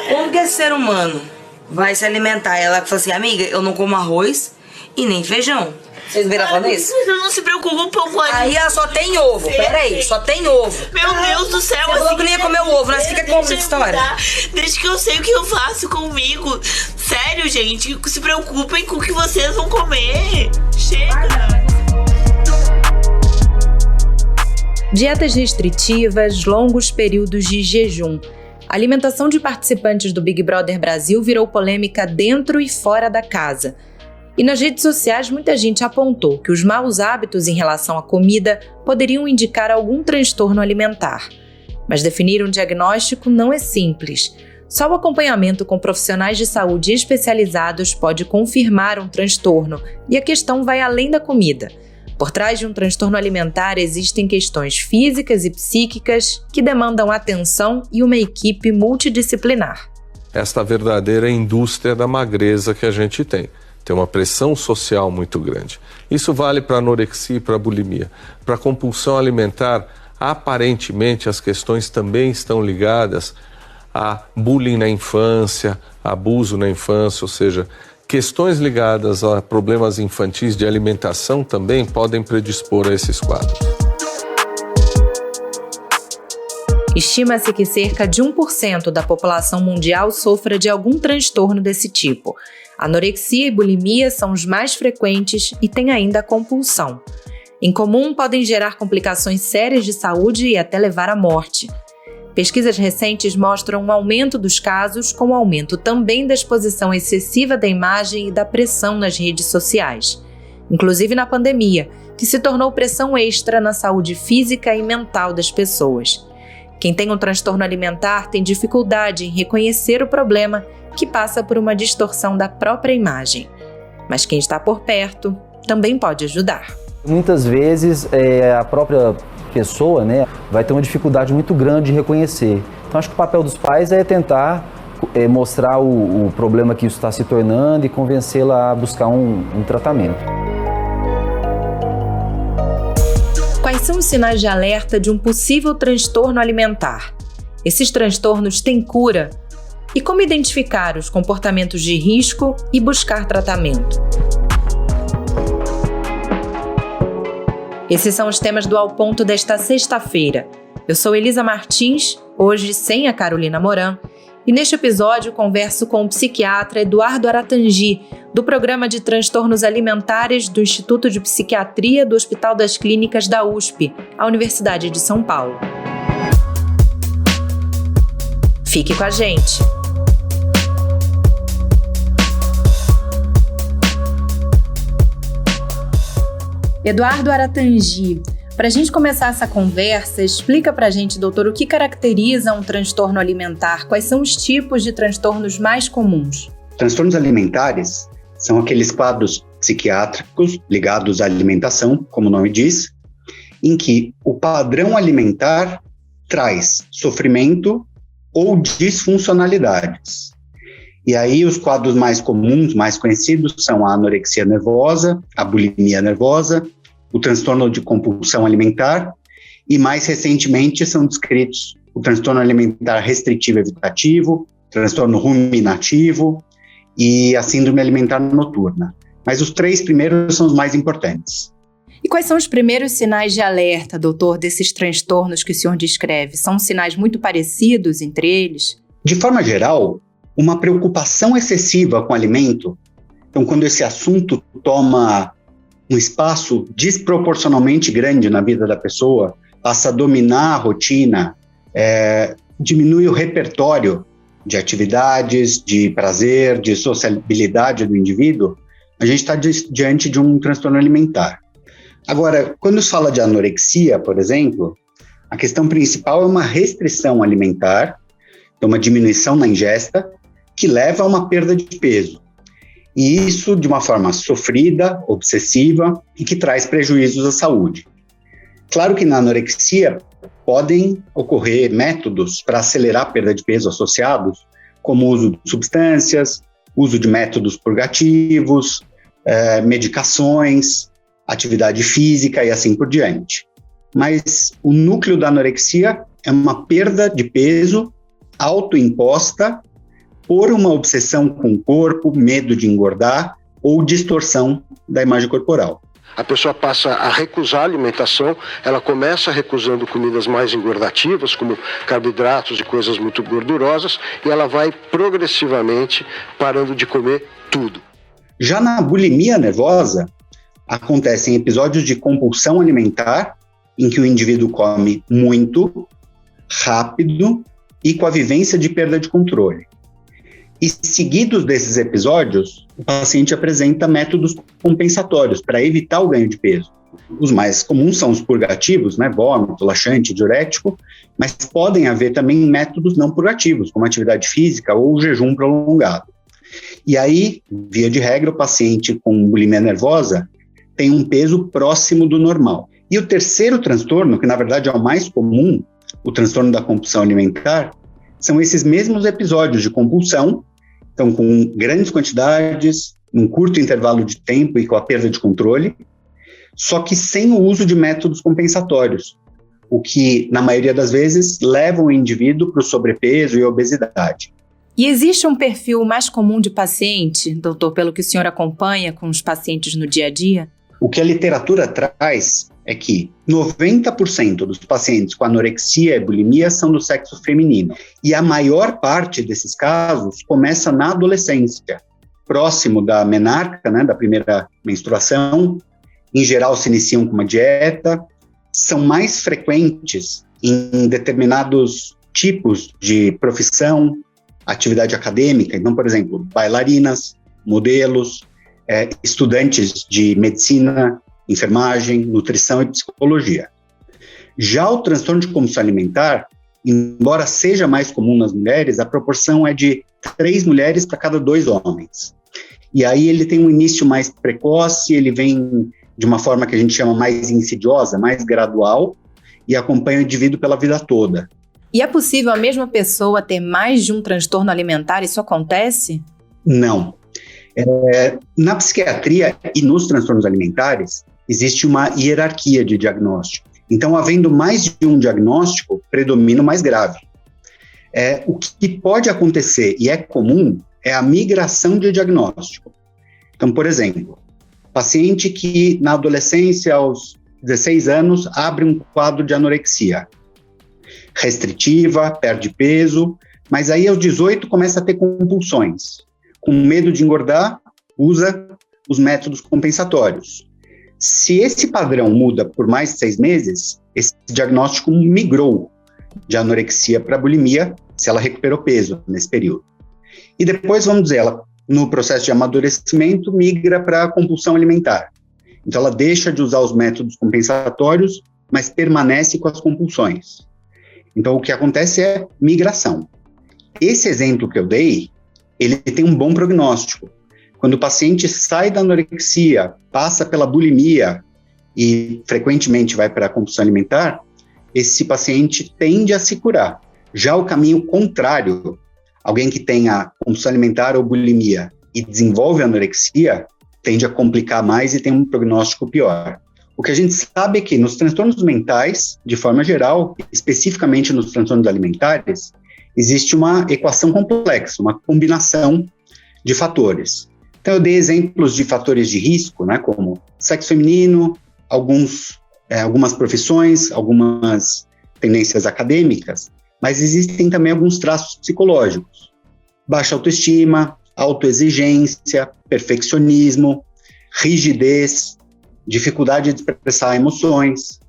Como que esse ser humano vai se alimentar? Ela falou assim, amiga, eu não como arroz e nem feijão. Vocês viram falando isso? Não se preocupa com a... Aí ela só tem ovo, peraí, só tem ovo. Meu Deus do céu, você falou que não ia comer o ovo, mas fica com essa história. Desde que eu sei o que eu faço comigo. Sério, gente, se preocupem com o que vocês vão comer. Chega. Dietas restritivas, longos períodos de jejum. A alimentação de participantes do Big Brother Brasil virou polêmica dentro e fora da casa. E nas redes sociais, muita gente apontou que os maus hábitos em relação à comida poderiam indicar algum transtorno alimentar. Mas definir um diagnóstico não é simples. Só o acompanhamento com profissionais de saúde especializados pode confirmar um transtorno, e a questão vai além da comida. Por trás de um transtorno alimentar existem questões físicas e psíquicas que demandam atenção e uma equipe multidisciplinar. Esta verdadeira indústria da magreza que a gente tem. Tem uma pressão social muito grande. Isso vale para a anorexia e para a bulimia. Para a compulsão alimentar, aparentemente as questões também estão ligadas a bullying na infância, abuso na infância, ou seja, questões ligadas a problemas infantis de alimentação também podem predispor a esses quadros. Estima-se que cerca de 1% da população mundial sofra de algum transtorno desse tipo. Anorexia e bulimia são os mais frequentes e tem ainda a compulsão. Em comum, podem gerar complicações sérias de saúde e até levar à morte. Pesquisas recentes mostram um aumento dos casos, com o aumento também da exposição excessiva da imagem e da pressão nas redes sociais. Inclusive na pandemia, que se tornou pressão extra na saúde física e mental das pessoas. Quem tem um transtorno alimentar tem dificuldade em reconhecer o problema, que passa por uma distorção da própria imagem. Mas quem está por perto também pode ajudar. Muitas vezes a própria pessoa, vai ter uma dificuldade muito grande de reconhecer. Então acho que o papel dos pais é tentar mostrar o problema que isso está se tornando e convencê-la a buscar um tratamento. Quais são os sinais de alerta de um possível transtorno alimentar? Esses transtornos têm cura? E como identificar os comportamentos de risco e buscar tratamento? Esses são os temas do Ao Ponto desta sexta-feira. Eu sou Elisa Martins, hoje sem a Carolina Moran, e neste episódio converso com o psiquiatra Eduardo Aratangi, do Programa de Transtornos Alimentares do Instituto de Psiquiatria do Hospital das Clínicas da USP, a Universidade de São Paulo. Fique com a gente! Eduardo Aratangi, para a gente começar essa conversa, explica para a gente, doutor, o que caracteriza um transtorno alimentar? Quais são os tipos de transtornos mais comuns? Transtornos alimentares são aqueles quadros psiquiátricos ligados à alimentação, como o nome diz, em que o padrão alimentar traz sofrimento ou disfuncionalidades. E aí os quadros mais comuns, mais conhecidos, são a anorexia nervosa, a bulimia nervosa, o transtorno de compulsão alimentar e, mais recentemente, são descritos o transtorno alimentar restritivo evitativo, transtorno ruminativo e a síndrome alimentar noturna. Mas os três primeiros são os mais importantes. E quais são os primeiros sinais de alerta, doutor, desses transtornos que o senhor descreve? São sinais muito parecidos entre eles? De forma geral, uma preocupação excessiva com o alimento, então quando esse assunto toma um espaço desproporcionalmente grande na vida da pessoa, passa a dominar a rotina, diminui o repertório de atividades, de prazer, de sociabilidade do indivíduo, a gente está diante de um transtorno alimentar. Agora, quando se fala de anorexia, por exemplo, a questão principal é uma restrição alimentar, então uma diminuição na ingesta, que leva a uma perda de peso. E isso de uma forma sofrida, obsessiva e que traz prejuízos à saúde. Claro que na anorexia podem ocorrer métodos para acelerar a perda de peso associados, como o uso de substâncias, uso de métodos purgativos, medicações, atividade física e assim por diante. mas o núcleo da anorexia é uma perda de peso autoimposta por uma obsessão com o corpo, medo de engordar ou distorção da imagem corporal. A pessoa passa a recusar a alimentação, ela começa recusando comidas mais engordativas, como carboidratos e coisas muito gordurosas, e ela vai progressivamente parando de comer tudo. Já na bulimia nervosa, acontecem episódios de compulsão alimentar, em que o indivíduo come muito, rápido e com a vivência de perda de controle. E seguidos desses episódios, o paciente apresenta métodos compensatórios para evitar o ganho de peso. Os mais comuns são os purgativos, né, vômito, laxante, diurético, mas podem haver também métodos não purgativos, como atividade física ou jejum prolongado. E aí, via de regra, o paciente com bulimia nervosa tem um peso próximo do normal. E o terceiro transtorno, que na verdade é o mais comum, o transtorno da compulsão alimentar, são esses mesmos episódios de compulsão, então com grandes quantidades, num curto intervalo de tempo e com a perda de controle, só que sem o uso de métodos compensatórios, o que, na maioria das vezes, leva o indivíduo para o sobrepeso e obesidade. E existe um perfil mais comum de paciente, doutor, pelo que o senhor acompanha com os pacientes no dia a dia? O que a literatura traz é que 90% dos pacientes com anorexia e bulimia são do sexo feminino. E a maior parte desses casos começa na adolescência, próximo da menarca, né, da primeira menstruação. Em geral, se iniciam com uma dieta. São mais frequentes em determinados tipos de profissão, atividade acadêmica. Então, por exemplo, bailarinas, modelos, estudantes de medicina, enfermagem, nutrição e psicologia. Já o transtorno de compulsão alimentar, embora seja mais comum nas mulheres, a proporção é de 3 mulheres para cada 2 homens. E aí ele tem um início mais precoce, ele vem de uma forma que a gente chama mais insidiosa, mais gradual, e acompanha o indivíduo pela vida toda. E é possível a mesma pessoa ter mais de um transtorno alimentar? Isso acontece? Não. Na psiquiatria e nos transtornos alimentares, existe uma hierarquia de diagnóstico. Então, havendo mais de um diagnóstico, predomina o mais grave. O que pode acontecer, e é comum, é a migração de diagnóstico. Então, por exemplo, paciente que na adolescência, aos 16 anos, abre um quadro de anorexia restritiva, perde peso, mas aí aos 18 começa a ter compulsões. Com medo de engordar, usa os métodos compensatórios. Se esse padrão muda por mais de 6 meses, esse diagnóstico migrou de anorexia para bulimia, se ela recuperou peso nesse período. E depois, vamos dizer, ela, no processo de amadurecimento, migra para a compulsão alimentar. Então, ela deixa de usar os métodos compensatórios, mas permanece com as compulsões. Então, o que acontece é migração. Esse exemplo que eu dei, ele tem um bom prognóstico. Quando o paciente sai da anorexia, passa pela bulimia e frequentemente vai para a compulsão alimentar, esse paciente tende a se curar. Já o caminho contrário, alguém que tenha compulsão alimentar ou bulimia e desenvolve anorexia, tende a complicar mais e tem um prognóstico pior. O que a gente sabe é que nos transtornos mentais, de forma geral, especificamente nos transtornos alimentares, existe uma equação complexa, uma combinação de fatores. Então, eu dei exemplos de fatores de risco, né, como sexo feminino, algumas profissões, algumas tendências acadêmicas, mas existem também alguns traços psicológicos. Baixa autoestima, autoexigência, perfeccionismo, rigidez, dificuldade de expressar emoções,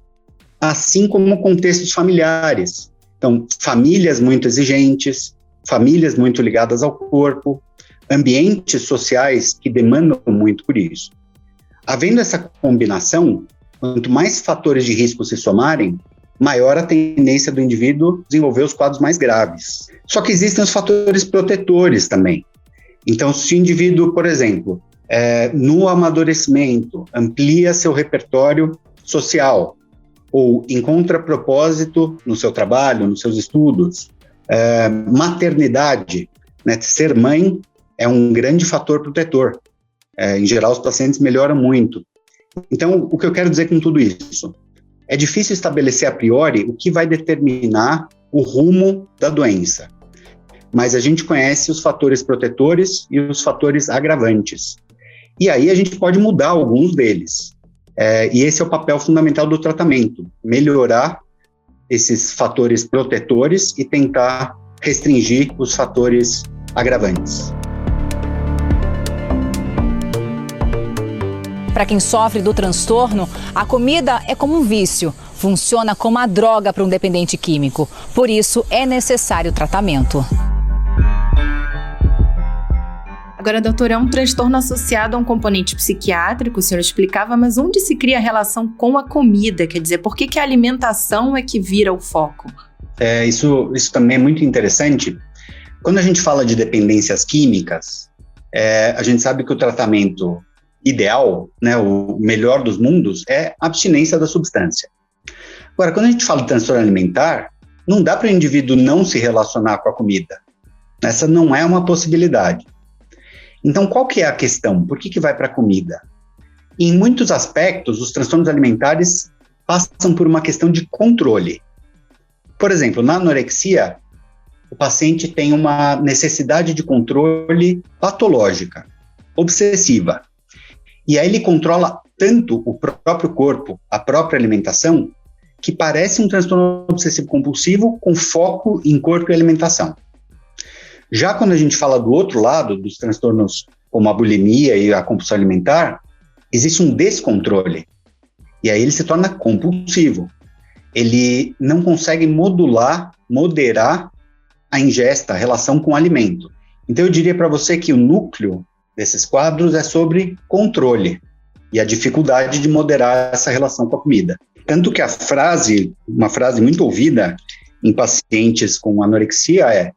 assim como contextos familiares. Então, famílias muito exigentes, famílias muito ligadas ao corpo, ambientes sociais que demandam muito por isso. Havendo essa combinação, quanto mais fatores de risco se somarem, maior a tendência do indivíduo desenvolver os quadros mais graves. Só que existem os fatores protetores também. Então, se o indivíduo, por exemplo, no amadurecimento, amplia seu repertório social, ou encontra propósito no seu trabalho, nos seus estudos, maternidade, né, ser mãe é um grande fator protetor. Em geral, os pacientes melhoram muito. Então, o que eu quero dizer com tudo isso? é difícil estabelecer a priori o que vai determinar o rumo da doença. Mas a gente conhece os fatores protetores e os fatores agravantes. E aí a gente pode mudar alguns deles. E esse é o papel fundamental do tratamento, melhorar esses fatores protetores e tentar restringir os fatores agravantes. Para quem sofre do transtorno, a comida é como um vício. Funciona como a droga para um dependente químico. Por isso, é necessário tratamento. Agora, doutora, é um transtorno associado a um componente psiquiátrico, o senhor explicava, mas onde se cria a relação com a comida? Quer dizer, por que a alimentação é que vira o foco? Isso também é muito interessante. Quando a gente fala de dependências químicas, a gente sabe que o tratamento ideal, né, o melhor dos mundos, é a abstinência da substância. Agora, quando a gente fala de transtorno alimentar, não dá para o indivíduo não se relacionar com a comida. Essa não é uma possibilidade. Então, qual que é a questão? Por que vai para a comida? Em muitos aspectos, os transtornos alimentares passam por uma questão de controle. Por exemplo, na anorexia, o paciente tem uma necessidade de controle patológica, obsessiva. E aí ele controla tanto o próprio corpo, a própria alimentação, que parece um transtorno obsessivo-compulsivo com foco em corpo e alimentação. Já quando a gente fala do outro lado, dos transtornos como a bulimia e a compulsão alimentar, existe um descontrole. E aí ele se torna compulsivo. Ele não consegue moderar a ingesta, a relação com o alimento. Então eu diria para você que o núcleo desses quadros é sobre controle e a dificuldade de moderar essa relação com a comida. Tanto que uma frase muito ouvida em pacientes com anorexia é: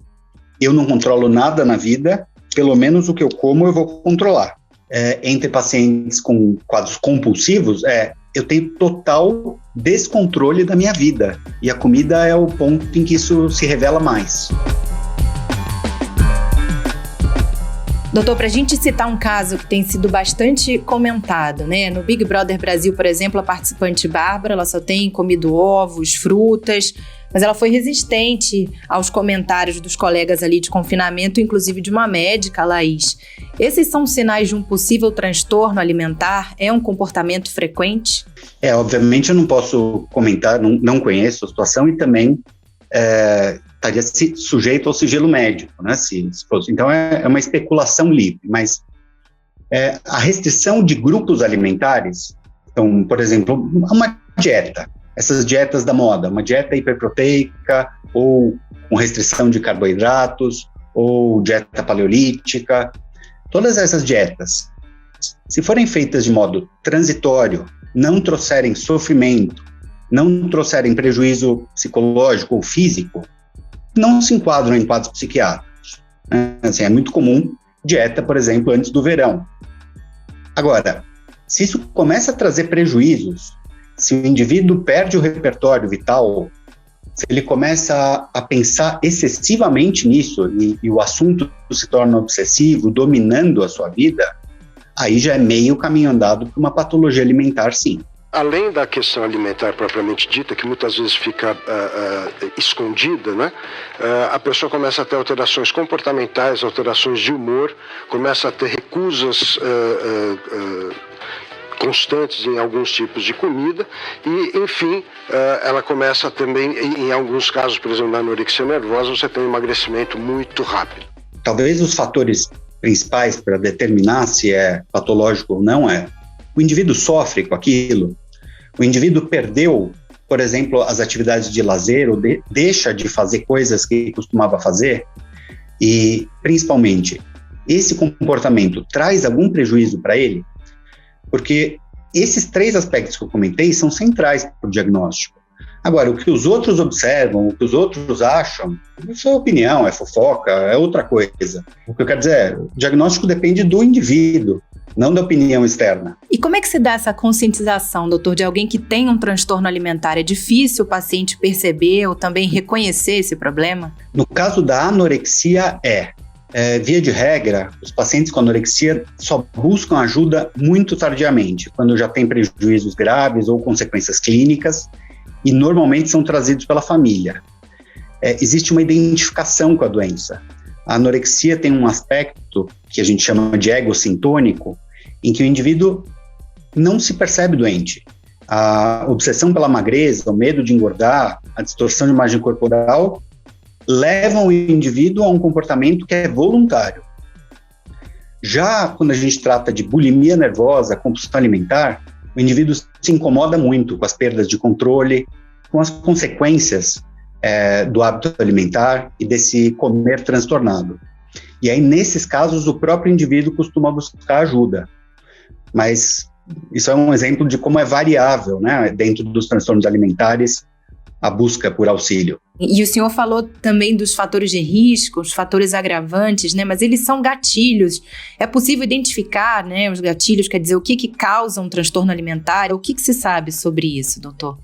eu não controlo nada na vida, pelo menos o que eu como eu vou controlar. Entre pacientes com quadros compulsivos, eu tenho total descontrole da minha vida. E a comida é o ponto em que isso se revela mais. Doutor, para a gente citar um caso que tem sido bastante comentado, né? No Big Brother Brasil, por exemplo, a participante Bárbara, ela só tem comido ovos, frutas, mas ela foi resistente aos comentários dos colegas ali de confinamento, inclusive de uma médica, a Laís. Esses são sinais de um possível transtorno alimentar? É um comportamento frequente? Obviamente eu não posso comentar, não conheço a situação e também estaria sujeito ao sigilo médico, né? Se fosse. Então é uma especulação livre, mas a restrição de grupos alimentares, então, por exemplo, uma dieta, essas dietas da moda, uma dieta hiperproteica ou com restrição de carboidratos ou dieta paleolítica, todas essas dietas, se forem feitas de modo transitório, não trouxerem sofrimento, não trouxerem prejuízo psicológico ou físico, não se enquadram em quadros psiquiátricos. Assim, é muito comum dieta, por exemplo, antes do verão. Agora, se isso começa a trazer prejuízos, se o indivíduo perde o repertório vital, se ele começa a pensar excessivamente nisso e o assunto se torna obsessivo, dominando a sua vida, aí já é meio caminho andado para uma patologia alimentar, sim. Além da questão alimentar propriamente dita, que muitas vezes fica escondida, né? A pessoa começa a ter alterações comportamentais, alterações de humor, começa a ter recusas constantes em alguns tipos de comida e, enfim, ela começa também, em alguns casos, por exemplo, na anorexia nervosa, você tem um emagrecimento muito rápido. Talvez os fatores principais para determinar se é patológico ou não o indivíduo sofre com aquilo, o indivíduo perdeu, por exemplo, as atividades de lazer ou deixa de fazer coisas que costumava fazer e, principalmente, esse comportamento traz algum prejuízo para ele, porque esses 3 aspectos que eu comentei são centrais para o diagnóstico. Agora, o que os outros observam, o que os outros acham, isso é opinião, é fofoca, é outra coisa. O que eu quero dizer é, o diagnóstico depende do indivíduo, não da opinião externa. E como é que se dá essa conscientização, doutor, de alguém que tem um transtorno alimentar? É difícil o paciente perceber ou também reconhecer esse problema? No caso da anorexia, via de regra, os pacientes com anorexia só buscam ajuda muito tardiamente, quando já tem prejuízos graves ou consequências clínicas, e normalmente são trazidos pela família. Existe uma identificação com a doença. A anorexia tem um aspecto que a gente chama de ego sintônico, em que o indivíduo não se percebe doente. A obsessão pela magreza, o medo de engordar, a distorção de imagem corporal levam o indivíduo a um comportamento que é voluntário. Já quando a gente trata de bulimia nervosa, compulsão alimentar, o indivíduo se incomoda muito com as perdas de controle, com as consequências do hábito alimentar e desse comer transtornado. E aí, nesses casos, o próprio indivíduo costuma buscar ajuda. Mas isso é um exemplo de como é variável, né, dentro dos transtornos alimentares, a busca por auxílio. E o senhor falou também dos fatores de risco, os fatores agravantes, né? Mas eles são gatilhos. É possível identificar, né, os gatilhos, quer dizer, o que causa um transtorno alimentar? O que se sabe sobre isso, doutor?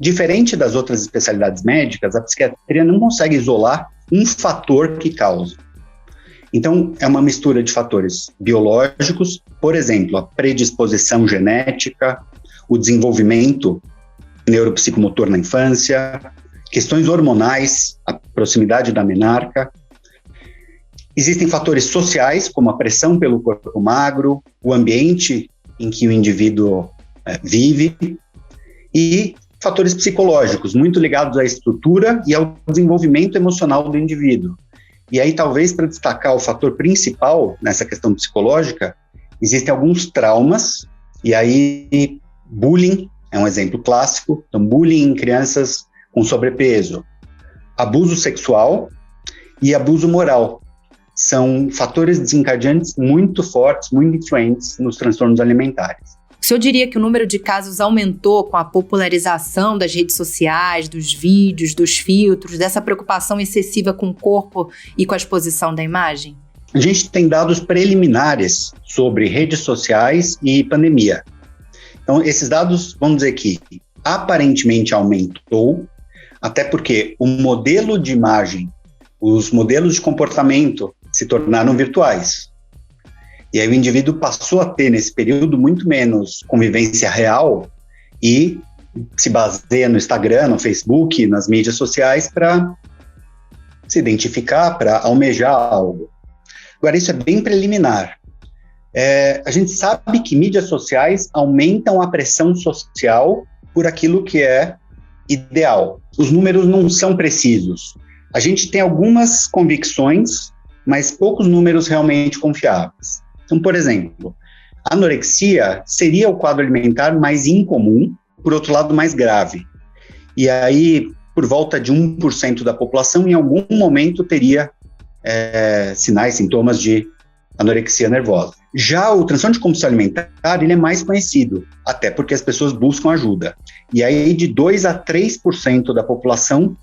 Diferente das outras especialidades médicas, a psiquiatria não consegue isolar um fator que causa. Então, é uma mistura de fatores biológicos, por exemplo, a predisposição genética, o desenvolvimento neuropsicomotor na infância, questões hormonais, a proximidade da menarca. Existem fatores sociais, como a pressão pelo corpo magro, o ambiente em que o indivíduo vive, e fatores psicológicos, muito ligados à estrutura e ao desenvolvimento emocional do indivíduo. E aí, talvez, para destacar o fator principal nessa questão psicológica, existem alguns traumas, e aí bullying é um exemplo clássico. Então, bullying em crianças com sobrepeso, abuso sexual e abuso moral são fatores desencadeantes muito fortes, muito influentes nos transtornos alimentares. O senhor diria que o número de casos aumentou com a popularização das redes sociais, dos vídeos, dos filtros, dessa preocupação excessiva com o corpo e com a exposição da imagem? A gente tem dados preliminares sobre redes sociais e pandemia. Então, esses dados, vamos dizer que aparentemente aumentou, até porque o modelo de imagem, os modelos de comportamento se tornaram virtuais. E aí o indivíduo passou a ter, nesse período, muito menos convivência real e se baseia no Instagram, no Facebook, nas mídias sociais para se identificar, para almejar algo. Agora, isso é bem preliminar. A gente sabe que mídias sociais aumentam a pressão social por aquilo que é ideal. Os números não são precisos. A gente tem algumas convicções, mas poucos números realmente confiáveis. Então, por exemplo, a anorexia seria o quadro alimentar mais incomum, por outro lado, mais grave. E aí, por volta de 1% da população, em algum momento teria sinais, sintomas de anorexia nervosa. Já o transtorno de compulsão alimentar, ele é mais conhecido, até porque as pessoas buscam ajuda. E aí, de 2% a 3% da população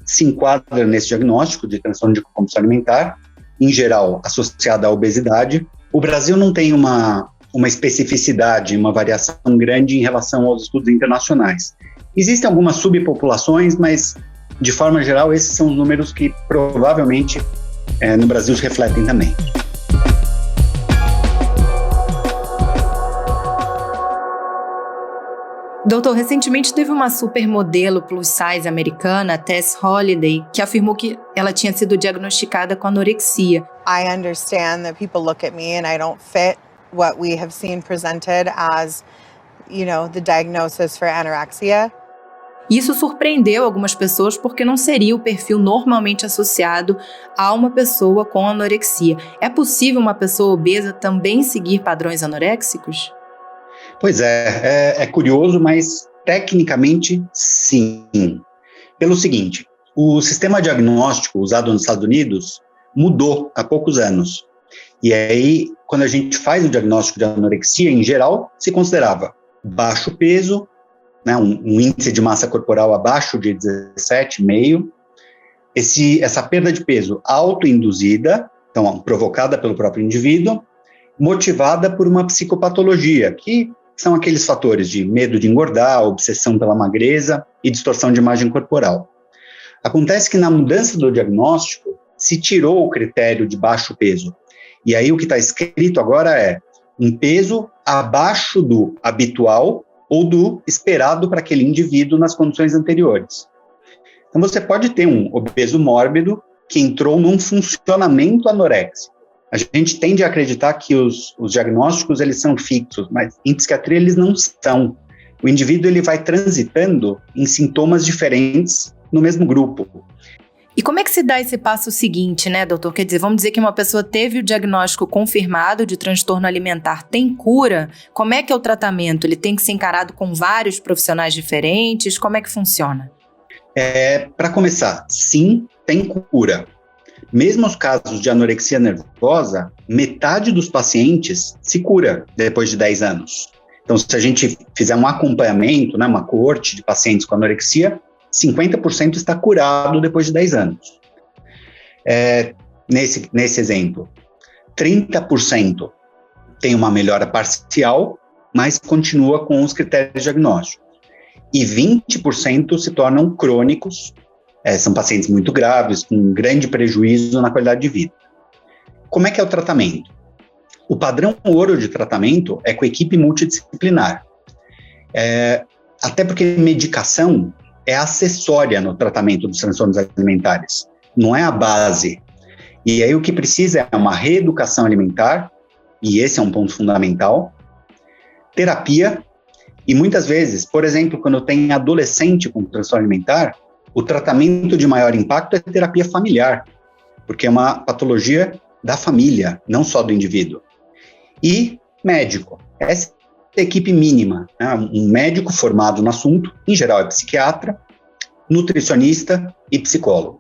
se enquadra nesse diagnóstico de transtorno de compulsão alimentar, em geral associada à obesidade. O Brasil não tem uma especificidade, uma variação grande em relação aos estudos internacionais. Existem algumas subpopulações, mas, de forma geral, esses são os números que provavelmente no Brasil se refletem também. Doutor, recentemente teve uma supermodelo plus size americana, Tess Holliday, que afirmou que ela tinha sido diagnosticada com anorexia. I understand that people look at me and I don't fit what we have seen presented as, the diagnosis for anorexia. Isso surpreendeu algumas pessoas porque não seria o perfil normalmente associado a uma pessoa com anorexia. É possível uma pessoa obesa também seguir padrões anoréxicos? Pois é curioso, mas tecnicamente sim. Pelo seguinte, o sistema diagnóstico usado nos Estados Unidos mudou há poucos anos. E aí, quando a gente faz o diagnóstico de anorexia, em geral, se considerava baixo peso, né, um índice de massa corporal abaixo de 17,5, essa perda de peso autoinduzida, então provocada pelo próprio indivíduo, motivada por uma psicopatologia, que são aqueles fatores de medo de engordar, obsessão pela magreza e distorção de imagem corporal. Acontece que na mudança do diagnóstico, se tirou o critério de baixo peso. E aí o que está escrito agora é um peso abaixo do habitual ou do esperado para aquele indivíduo nas condições anteriores. Então você pode ter um obeso mórbido que entrou num funcionamento anoréxico. A gente tende a acreditar que os diagnósticos eles são fixos, mas em psiquiatria eles não são. O indivíduo ele vai transitando em sintomas diferentes no mesmo grupo. E como é que se dá esse passo seguinte, né, doutor? Quer dizer, vamos dizer que uma pessoa teve o diagnóstico confirmado de transtorno alimentar, tem cura? Como é que é o tratamento? Ele tem que ser encarado com vários profissionais diferentes? Como é que funciona? Para começar, sim, tem cura. Mesmo os casos de anorexia nervosa, metade dos pacientes se cura depois de 10 anos. Então, se a gente fizer um acompanhamento, né, uma coorte de pacientes com anorexia, 50% está curado depois de 10 anos. Nesse exemplo, 30% tem uma melhora parcial, mas continua com os critérios diagnósticos. E 20% se tornam crônicos, são pacientes muito graves, com grande prejuízo na qualidade de vida. Como é que é o tratamento? O padrão ouro de tratamento é com equipe multidisciplinar. Até porque medicação é acessória no tratamento dos transtornos alimentares, não é a base. E aí o que precisa é uma reeducação alimentar, e esse é um ponto fundamental, terapia, e muitas vezes, por exemplo, quando tem adolescente com transtorno alimentar, o tratamento de maior impacto é terapia familiar, porque é uma patologia da família, não só do indivíduo. E médico, essa é a equipe mínima, né? Um médico formado no assunto, em geral é psiquiatra, nutricionista e psicólogo.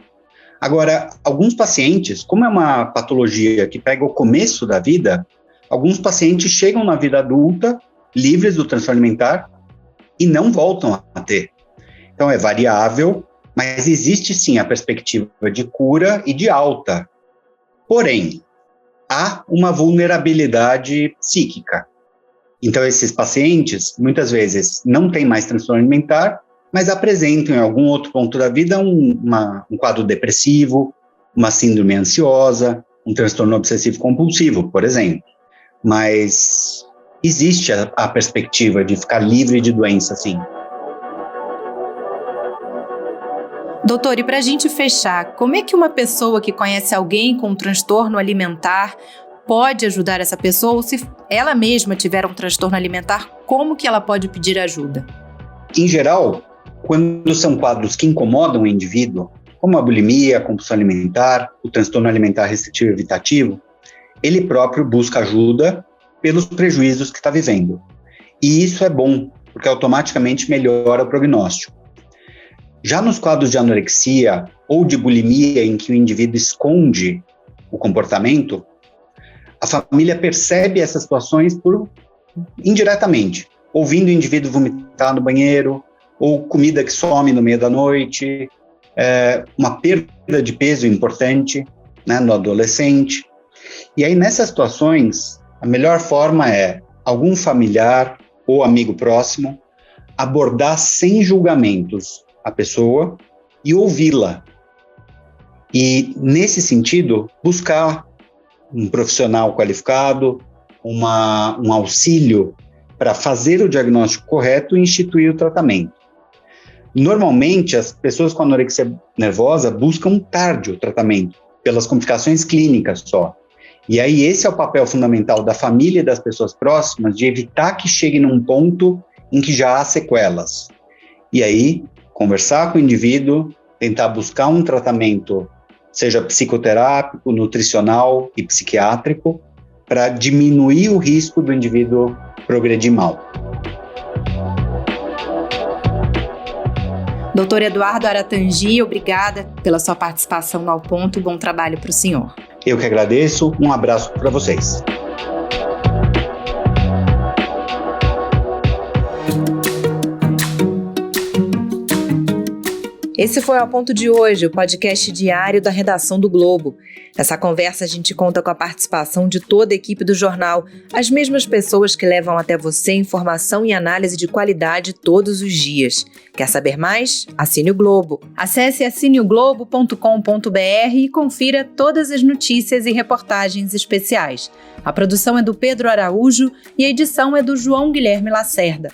Agora, alguns pacientes, como é uma patologia que pega o começo da vida, alguns pacientes chegam na vida adulta livres do transtorno alimentar e não voltam a ter. Então é variável, mas existe sim a perspectiva de cura e de alta. Porém, há uma vulnerabilidade psíquica. Então esses pacientes, muitas vezes, não têm mais transtorno alimentar, mas apresentam em algum outro ponto da vida um quadro depressivo, uma síndrome ansiosa, um transtorno obsessivo-compulsivo, por exemplo. Mas existe a perspectiva de ficar livre de doença, sim. Doutor, e para a gente fechar, como é que uma pessoa que conhece alguém com um transtorno alimentar pode ajudar essa pessoa? Ou se ela mesma tiver um transtorno alimentar, como que ela pode pedir ajuda? Em geral, quando são quadros que incomodam o indivíduo, como a bulimia, a compulsão alimentar, o transtorno alimentar restritivo e evitativo, ele próprio busca ajuda pelos prejuízos que está vivendo. E isso é bom, porque automaticamente melhora o prognóstico. Já nos quadros de anorexia ou de bulimia, em que o indivíduo esconde o comportamento, a família percebe essas situações indiretamente, ouvindo o indivíduo vomitar no banheiro, ou comida que some no meio da noite, uma perda de peso importante, né, no adolescente. E aí, nessas situações, a melhor forma é algum familiar ou amigo próximo abordar sem julgamentos a pessoa e ouvi-la. E, nesse sentido, buscar um profissional qualificado, um auxílio para fazer o diagnóstico correto e instituir o tratamento. Normalmente, as pessoas com anorexia nervosa buscam tarde o tratamento, pelas complicações clínicas só. E aí esse é o papel fundamental da família e das pessoas próximas, de evitar que chegue num ponto em que já há sequelas. E aí, conversar com o indivíduo, tentar buscar um tratamento, seja psicoterápico, nutricional e psiquiátrico, para diminuir o risco do indivíduo progredir mal. Doutor Eduardo Aratangi, obrigada pela sua participação no Ao Ponto. Bom trabalho para o senhor. Eu que agradeço. Um abraço para vocês. Esse foi o A Ponto de hoje, o podcast diário da redação do Globo. Nessa conversa a gente conta com a participação de toda a equipe do jornal, as mesmas pessoas que levam até você informação e análise de qualidade todos os dias. Quer saber mais? Assine o Globo. Acesse assineoglobo.com.br e confira todas as notícias e reportagens especiais. A produção é do Pedro Araújo e a edição é do João Guilherme Lacerda.